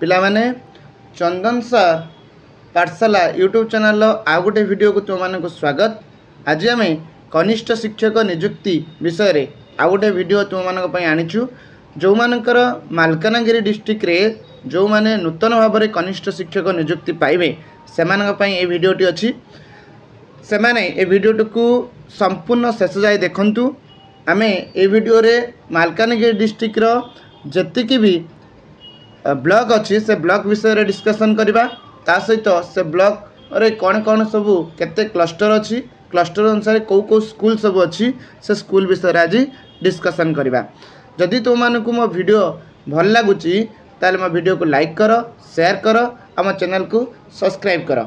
पिलामाने चंदन sir पाठशाला YouTube channel आउ गोटे वीडियो को तुम मानक स्वागत। आज आम कनिष्ठ शिक्षक नियुक्ति विषय रे आउ गोटे वीडियो तुम मानक आनीचु। जो मानकर मालकानगिरी डिस्ट्रिक्ट रे जो माने नूतन भाव में कनिष्ठ शिक्षक नियुक्ति पाइबे से ये वीडियोटी अच्छी। से माने ए वीडियोटी को संपूर्ण शेष जाए देखंतु। आमे ए वीडियो रे मालकानगिरी डिस्ट्रिक्ट रो जतिकी भी ब्लॉक अच्छी से ब्लॉक विषय रे डिस्कशन करबा। ता सहित से ब्लॉक रे कौन कौन सबू केते क्लस्टर अच्छी, क्लस्टर अनुसार कौ कौ स्कूल सब अच्छी से स्कूल विषय आज डिस्कशन करबा। जदि तुम मानक मो वीडियो भल लगुची ताले मो वीडियो को लाइक कर, शेयर कर, आम चैनल को सब्सक्राइब कर।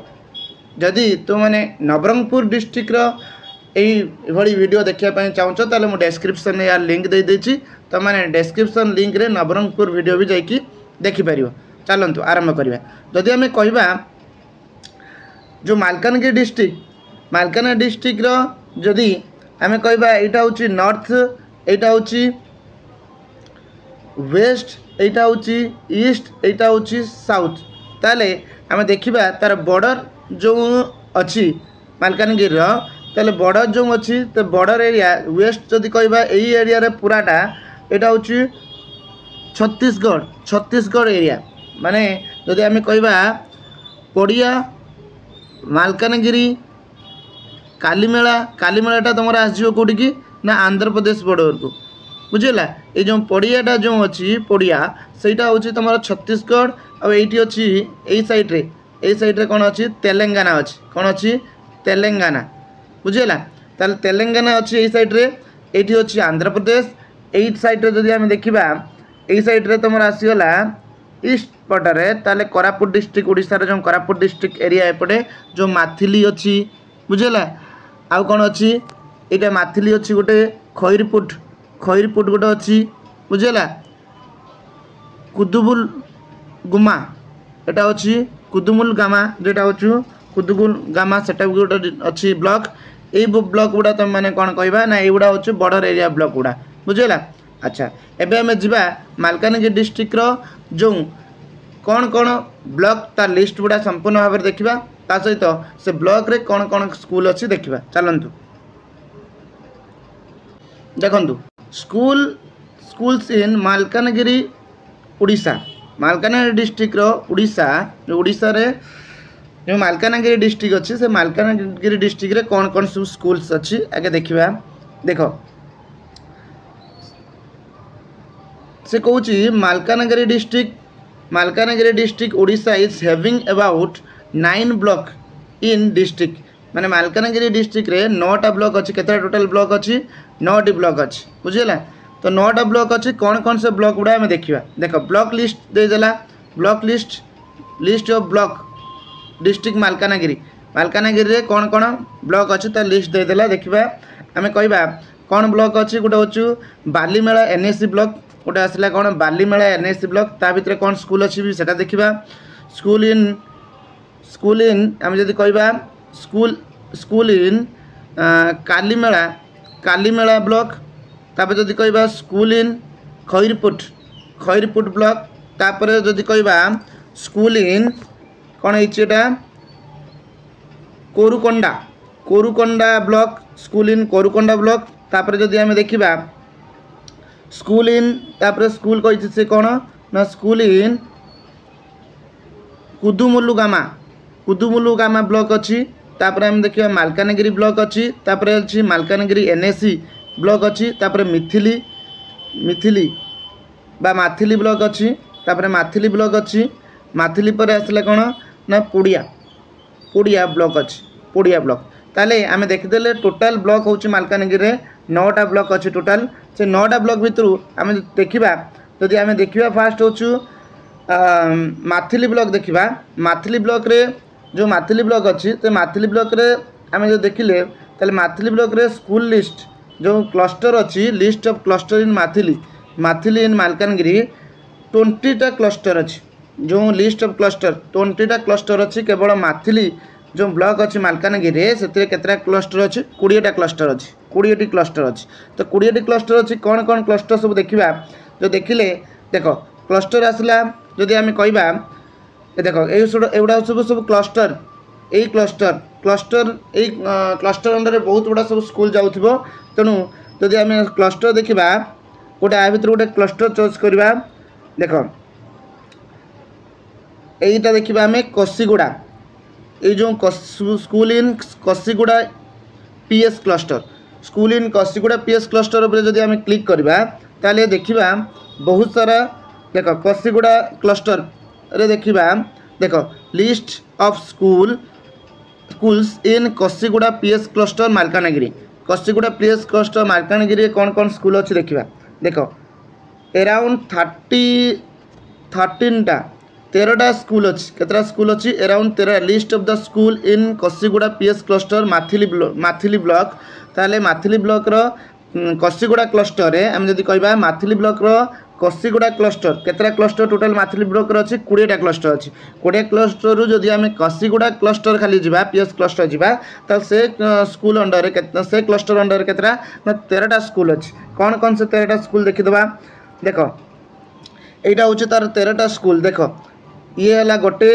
जदि तुम माने नवरंगपुर डिस्ट्रिक्ट रो यही वीडियो देखा चाहूँ ताले मो डिस्क्रिप्शन में यार लिंक दे देछि। तो मैंने डिस्क्रिप्शन लिंक रे नवरंगपुर वीडियो भी जाकि देखिपर। चलतु आरंभ करवा। जदि आम कहवा जो मालकानगिरी डिस्ट्रिक्ट रो जदि आम कहवा यहाँ हूँ नॉर्थ, यहाँ हूँ वेस्ट, यहाँ हूँ ईस्ट, यहाँ हूँ साउथ। ताले आम देखा तार बॉर्डर जो अच्छी मालकानगिरी रो ताले बॉर्डर जो अच्छी तो बॉर्डर एरिया वेस्ट जदि कहवा यही एरिया रे पूराटा यहाँ हूँ छत्तीसगढ़ एरिया। माने जदि आम कहवा पड़िया मालकानगिरी कालीमेलाटा तुम आसो कौटी की ना आंध्र प्रदेश बॉर्डर को बुझेगा। ये जो पड़ियाटा जो अच्छी पड़िया सेटा हूँ तुम छत्तीसगढ़ और ये अच्छी यही साइड रे कौन अच्छी तेलंगाना अच्छी, कौन अच्छी तेलंगाना बुझेगा। ताल तेलंगाना अच्छी यही साइड रे, ये अच्छी आंध्र प्रदेश। यही साइड रे जदि आम देखा यही साइड रे तुम आसीगला ईस्ट पटरे ताले कोरापुट डिस्ट्रिक्ट ओडिशा जो कोरापुट डिस्ट्रिक्ट एरिया एपटे जो माथिली अच्छी बुझेगा। आउ कौन अच्छी यहाँ माथिली अच्छी गोटे खैरपुट गोटे अच्छी बुझेगा। कुदुमुल गुमा एटा अच्छी कुदुमुल गामा जोटा हूँ कुदुमुल गामा सेटा भी गोटे अच्छी ब्लॉक। ये ब्लॉक गुड़ा तुम मैंने कौन कहवा ना युवा हूँ बॉर्डर एरिया ब्लॉक गुड़ा बुझेगा। अच्छा एबे आम जा मालकानगिरी डिस्ट्रिक्ट रो जो कौन कौन ब्लॉक तार लिस्ट गुड़ा संपूर्ण भाव में देखा। ता सहित से ब्लॉक रे कौन कौन स्कूल अच्छी देखा। चलतु देखु schools in Malkangiri Orissa. Malkangiri district रो उड़ीसा रे जो मालकानगिरी डिस्ट्रिक्ट अच्छी से मालकानगिरी डिस्ट्रिक्ट रे कौन कौन सब स्कूल्स अच्छी आगे देखा। देख से कहूँ Malkangiri district Odisha is having about 9 block in district. माने मालकानगिरी डिस्ट्रिक्ट रे 9टा ब्लॉक अच्छी। केते टोटल ब्लॉक अच्छी 9टी ब्लॉक अच्छी बुझेगा। तो 9टा ब्लॉक अच्छी कौन कौन से ब्लॉक गुड़ा आम देखा। देख ब्लॉक लिस्ट देदेला, block list of block district Malkangiri रे कौन कौन ब्लॉक अच्छी तार लिस्ट देदेला। देखा आम कहवा कौन ब्लॉक अच्छी गोटे हूँ बालीमेला एनएससी ब्लॉक गोटे आसला कौन बालीमेला एनएससी ब्लॉक। ता भितर कौन स्कूल अच्छी भी सेटा देखा। स्कूल इन आम जदि कहवा स्कूल इन कालीमेला ब्लॉक। तापर जदि कहवा स्कूल इन खैरपुट ब्लॉक। तापर जदि कहवा स्कूल इन कौन है कोरुकोंडा ब्लॉक, स्कूल इन कोरुकोंडा ब्लॉक। तापर जदि आम देखा स्कूल इन तापर स्कूल कही से कौन ना स्कूल इन कुदुमुलु गामा ब्लॉक अच्छी। तापर आम देखिए मालकानगिरी ब्लॉक अच्छी। तापर अच्छी मालकानगिरी एनएससी ब्लॉक अच्छी। तापर मिथिली ब्लॉक अच्छी। तापर माथिली ब्लॉक अच्छी। माथिली पर आसला कौन ना पुड़िया ब्लॉक अच्छी, पुड़िया ब्लॉक। ताले आम देखीदे टोटाल ब्लॉक हूँ मालकानगिरी 9टा ब्लॉक अच्छी। टोटाल से 9टा ब्लॉक भितर आम देखा जदि आम देखा फास्ट हूँ माथिली ब्लॉक देखा। माथिली ब्लॉक रे जो माथिली ब्लॉक अच्छी तो माथिली ब्लॉक रे आम जो देखिले ताले माथिली ब्लॉक रे स्कूल लिस्ट जो क्लस्टर अच्छी list of cluster in Mathili in Malkangiri 20टा क्लस्टर अच्छी। जो लिस्ट ऑफ क्लस्टर 20टा क्लस्टर अच्छी। केवल माथिली जो ब्लॉक अच्छी मालकानगिरी से केतटा क्लस्टर अच्छी 20टा क्लस्टर अच्छी, 20टी क्लस्टर अच्छी। तो 20टी क्लस्टर अच्छी कौन कौन क्लस्टर सब देखा जो देखिले देख क्लस्टर आसला जदि आम कहवा देख एगुड़ा सब सब क्लस्टर यही क्लस्टर क्लस्टर यही क्लस्टर अंडर बहुत गुड़ा सब स्कूल जाऊँ तेणु जदि आम क्लस्टर देखा गोटे आ भर गोटे क्लस्टर चॉइस करवा देख यहीटा देखा आम कसीगुड़ा ये जो school in Kasiguda PS cluster school in Kasiguda PS cluster उपर जदि आम क्लिक करवा ताले देखा बहुत सारा देख कसीगुड़ा क्लस्टर रे देखा देख list of schools in Kasiguda PS cluster Malkangiri Kasiguda PS cluster Malkangiri कौन कौन स्कूल अच्छी देखा देख अराउंड 13टा स्कूल अच्छी केतरा स्कूल अच्छी around 13 list of the school in Kasiguda PS cluster Mathili block ताले माथिली ब्लॉक रो कसीगुड़ा क्लस्टर रे हम जदि कहबा माथिली ब्लॉक रो कसीगुड़ा cluster केतरा cluster total Maithili block रो अच्छी 20टा क्लस्टर अच्छी 20 क्लस्टर रु जदि आम कसीगुड़ा क्लस्टर खाली जीवा पीएस क्लस्टर जीवा तो से स्कूल अंडर से क्लस्टर अंडर केतरा 13टा स्कूल अच्छी कौन कौन से 13टा स्कूल देखीदबा देख यहाँ हूँ तार 13टा स्कूल देख ये है गोटे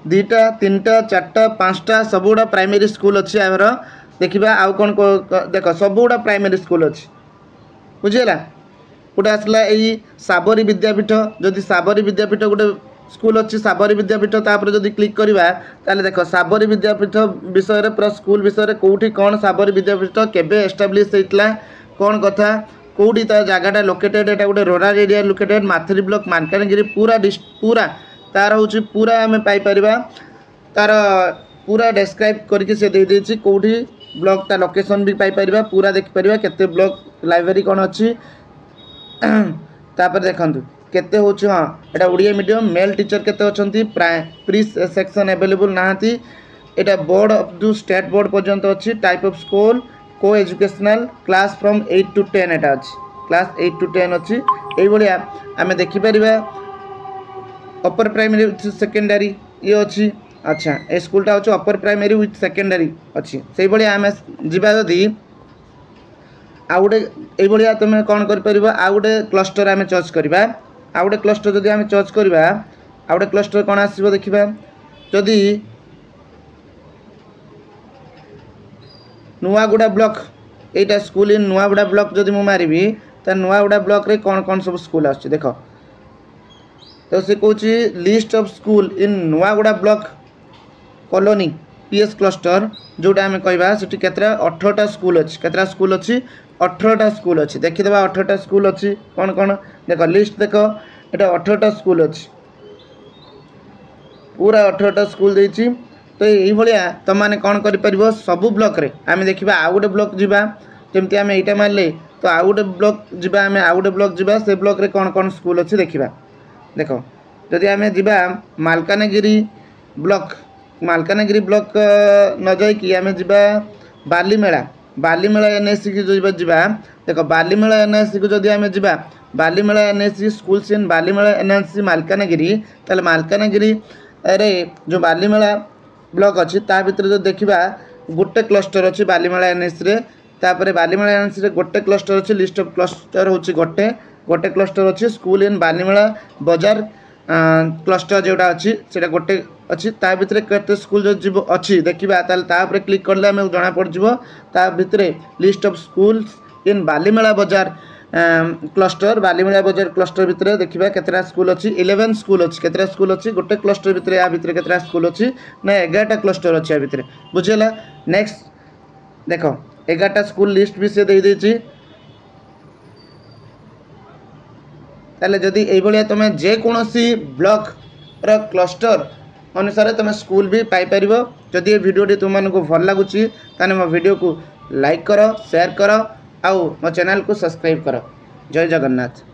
2टा 3टा 4टा 5टा सबुड़ा प्राइमरी स्कूल अच्छी आमर देखा आउ कौन देख सबुड़ा प्राइमरी स्कूल अच्छी बुझीगला गोटे आसला यही साबरी विद्यापीठ जदि साबरी विद्यापीठ गोटे स्कूल अच्छी साबरी विद्यापीठ तापर जदि क्लिक करवा ताले देख साबरी विद्यापीठ विषय पूरा स्कूल विषय कौटी कौन साबरी विद्यापीठ केबे एस्टाब्लिश होता कौन कथा कौटी ता जगटा लोकेटेड एटा गोटे rural area located Mathili block Malkangiri पूरा तार हूँ पूरा आम पाइपर तार पूरा डेस्क्राइब करके से दे देछि कौटी ब्लॉक ता लोकेशन भी पाइपर पूरा देखिपर केते ब्लॉक लाइब्रेरी कौन अच्छी तापर देखंतु केते होछि हाँ एटा ओडिया मीडियम मेल टीचर केते अछंती pre section available नाहांती Etah board of दु स्टेट बोर्ड पर्यंत अच्छी टाइप ऑफ स्कूल को एजुकेशनल क्लास फ्रॉम 8 to 10 एटा अच्छी क्लास 8 to 10 अच्छी एई भलिया आमे देखि परिबा अपर प्राइमरी विथ सेकेंडरी ये अच्छी अच्छा ए स्कूलटा होछि अपर प्राइमरी विथ सेकेंडरी अच्छी सेई भलिया आमे जिबा जदी आउ गोटे ये तुम कौन कर आउ गोटे क्लस्टर आम चॉइस करवा आउ गोटे क्लस्टर जदि आम चॉइस करवा आउ गोटे क्लस्टर कौन आसो देखा जदि नुआगुड़ा block Etah school in Nuaguda block जदि मु मारिबी तो नुआगुड़ा ब्लॉक रे कौन कौन सब स्कूल आछ देख तो से कहूँ list of school in Nuaguda block colony PS cluster जोटा आम कहवा से केतरा 18टा स्कूल अच्छी केतरा स्कूल अच्छी 18टा स्कूल अच्छी देखीदे 18टा स्कूल अच्छी कौन कौन देख लिस्ट देख एटा 18टा स्कूल अच्छी पूरा 18टा स्कूल देछि तो यही भाया तुम मैंने कौन कर सबू ब्लॉक रे आम देखा आउ गोटे ब्लॉक जावा जमी आम यहाँ मारे तो आउ गोटे ब्लॉक जावा आम आउ गोटे ब्लॉक जावा से ब्लॉक रे कौन कौन स्कूल अच्छी देखा देख जदि आम जा मालकानगिरी ब्लॉक न जाकि आम जा बालीमेला एनएससी की जो जा देख बालीमेला एनएससी को जदि आम जा बालीमेला एनएससी स्कूल सीन बालीमेला एनएससी मालकानगिरी ताले मालकानगिरी रे जो बालीमेला ब्लॉक अच्छी ता भीतर जो देखा गोटे क्लस्टर अच्छी बालीमेला एनएससी रे तापर बालीमेला एनएससी रे गोटे क्लस्टर अच्छी लिस्ट ऑफ क्लस्टर होची गोटे क्लस्टर अच्छी स्कूल इन बालीमेला बाजार क्लस्टर जोटा अच्छी से गोटे अच्छी ता भीतर केते स्कूल जो जीव अच्छी देखा ताल तापर क्लिक करले आम जना पड़ जिवो ता भीतर लिस्ट ऑफ स्कूल्स इन बालीमेला बाजार क्लस्टर बालीमेला बाजार क्लस्टर भितर देखा केतरा स्कूल अच्छी 11 स्कूल अच्छी केतरा स्कूल अच्छी गोटे क्लस्टर भितर या भितर केतरा स्कूल अच्छी ना 11टा क्लस्टर अच्छी या भितर बुझेला नेक्स्ट देख 11टा स्कूल लिस्ट भी से दे देछि ताले जदि एई भलिया तुम जेकोसी ब्लॉक र क्लस्टर अनुसार तुम स्कूल भी पाई परिबो जदि ये वीडियो तुम मानक भल लगुची ताने मो वीडियो को लाइक करो शेयर करो आउ मो चैनल को सब्सक्राइब करो जय जगन्नाथ।